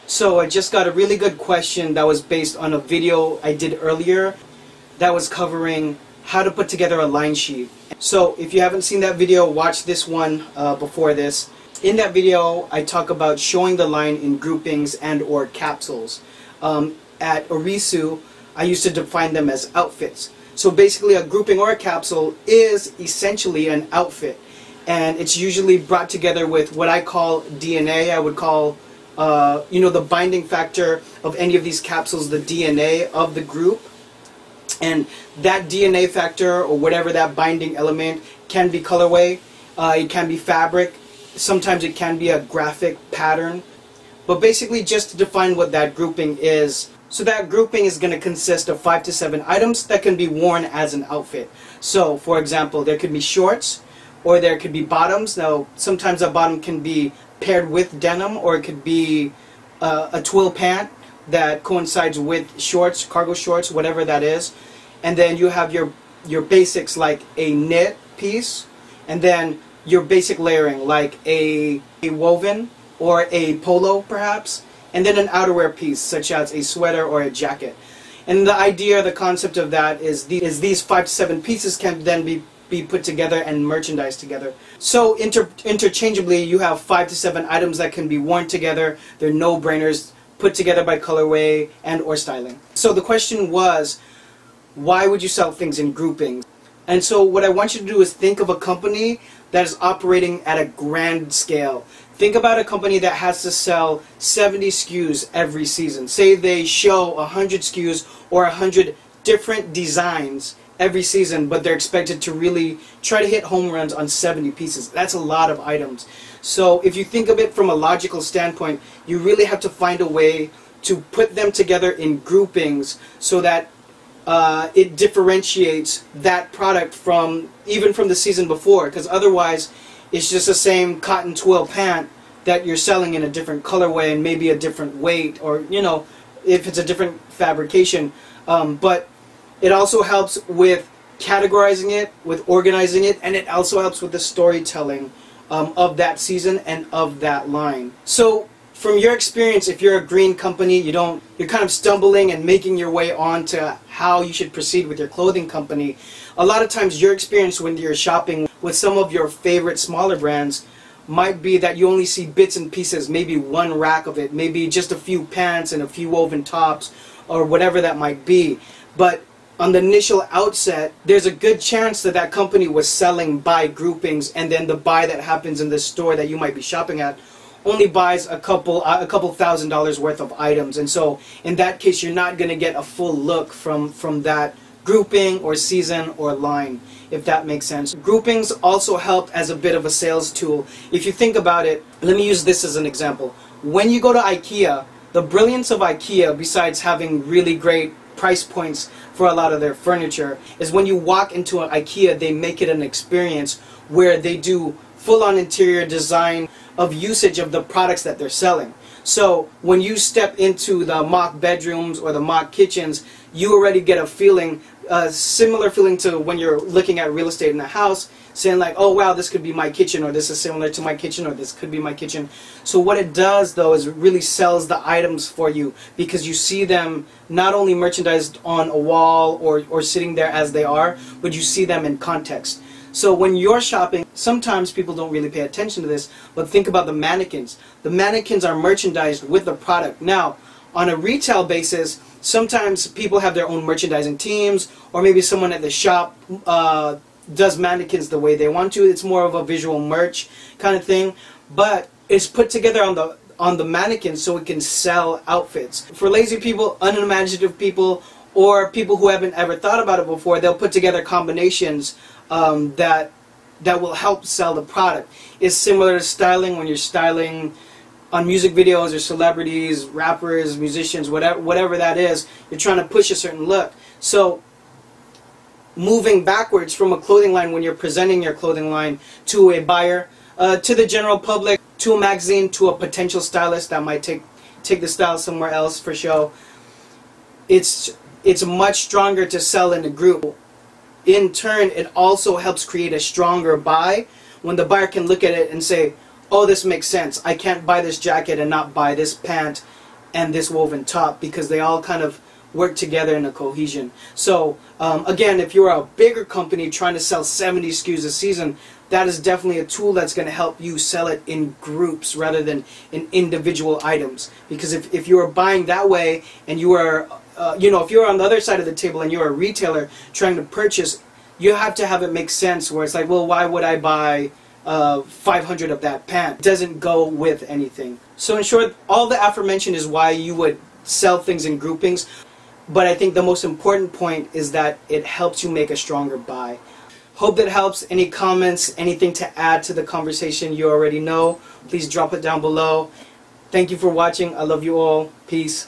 So I just got a really good question that was based on a video I did earlier that was covering how to put together a line sheet. So if you haven't seen that video, watch this one before this. In that video, I talk about showing the line in groupings and or capsules. At Orisu, I used to define them as outfits. So basically a grouping or a capsule is essentially an outfit. And it's usually brought together with what I call DNA. I would call the binding factor of any of these capsules, the DNA of the group. And that DNA factor, or whatever that binding element, can be colorway, it can be fabric, sometimes it can be a graphic pattern. But basically, just to define what that grouping is, so that grouping is going to consist of 5 to 7 items that can be worn as an outfit. So, for example, there could be shorts, or there could be bottoms. Now, sometimes a bottom can be paired with denim, or it could be a twill pant that coincides with shorts, cargo shorts, whatever that is. And then you have your basics like a knit piece, and then your basic layering like a woven or a polo perhaps, and then an outerwear piece such as a sweater or a jacket. And the idea, the concept of that is these 5 to 7 pieces can then be put together and merchandised together. So interchangeably, you have 5 to 7 items that can be worn together. They're no-brainers, put together by colorway and or styling. So the question was, why would you sell things in groupings? And so what I want you to do is think of a company that is operating at a grand scale. Think about a company that has to sell 70 SKUs every season. Say they show 100 SKUs or 100 different designs every season, but they're expected to really try to hit home runs on 70 pieces. That's a lot of items. So if you think of it from a logical standpoint, you really have to find a way to put them together in groupings so that it differentiates that product even from the season before, because otherwise it's just the same cotton twill pant that you're selling in a different colorway and maybe a different weight, or if it's a different fabrication. But it also helps with categorizing it, with organizing it, and it also helps with the storytelling of that season and of that line. So from your experience, if you're a green company, you're kind of stumbling and making your way on to how you should proceed with your clothing company. A lot of times your experience when you're shopping with some of your favorite smaller brands might be that you only see bits and pieces, maybe one rack of it, maybe just a few pants and a few woven tops, or whatever that might be. But on the initial outset, there's a good chance that that company was selling by groupings, and then the buy that happens in the store that you might be shopping at only buys a couple $1,000s worth of items. And so in that case, you're not going to get a full look from that grouping or season or line, if that makes sense. Groupings also help as a bit of a sales tool. If you think about it, let me use this as an example. When you go to IKEA, the brilliance of IKEA, besides having really great price points for a lot of their furniture, is when you walk into an IKEA, they make it an experience where they do full-on interior design of usage of the products that they're selling. So when you step into the mock bedrooms or the mock kitchens, you already get a feeling, a similar feeling to when you're looking at real estate in a house, saying like, oh wow, this could be my kitchen, or this is similar to my kitchen, or this could be my kitchen. So what it does though is it really sells the items for you, because you see them not only merchandised on a wall or sitting there as they are, but you see them in context. So when you're shopping, sometimes people don't really pay attention to this, but think about the mannequins. The mannequins are merchandised with the product. Now, on a retail basis, sometimes people have their own merchandising teams, or maybe someone at the shop does mannequins the way they want to. It's more of a visual merch kind of thing, but it's put together on the mannequin so it can sell outfits. For lazy people, unimaginative people, or people who haven't ever thought about it before, they'll put together combinations that will help sell the product. It's similar to styling when you're styling on music videos or celebrities, rappers, musicians, whatever that is. You're trying to push a certain look. So moving backwards from a clothing line, when you're presenting your clothing line to a buyer, to the general public, to a magazine, to a potential stylist that might take the style somewhere else for show, it's much stronger to sell in a group. In turn, it also helps create a stronger buy when the buyer can look at it and say, oh, this makes sense. I can't buy this jacket and not buy this pant and this woven top, because they all kind of work together in a cohesion. So again, if you're a bigger company trying to sell 70 SKUs a season, that is definitely a tool that's going to help you sell it in groups rather than in individual items. Because if you are buying that way, and you are if you're on the other side of the table and you're a retailer trying to purchase, you have to have it make sense, where it's like, well, why would I buy 500 of that pant? It doesn't go with anything. So in short, all the aforementioned is why you would sell things in groupings. But I think the most important point is that it helps you make a stronger buy. Hope that helps. Any comments, anything to add to the conversation you already know, please drop it down below. Thank you for watching. I love you all. Peace.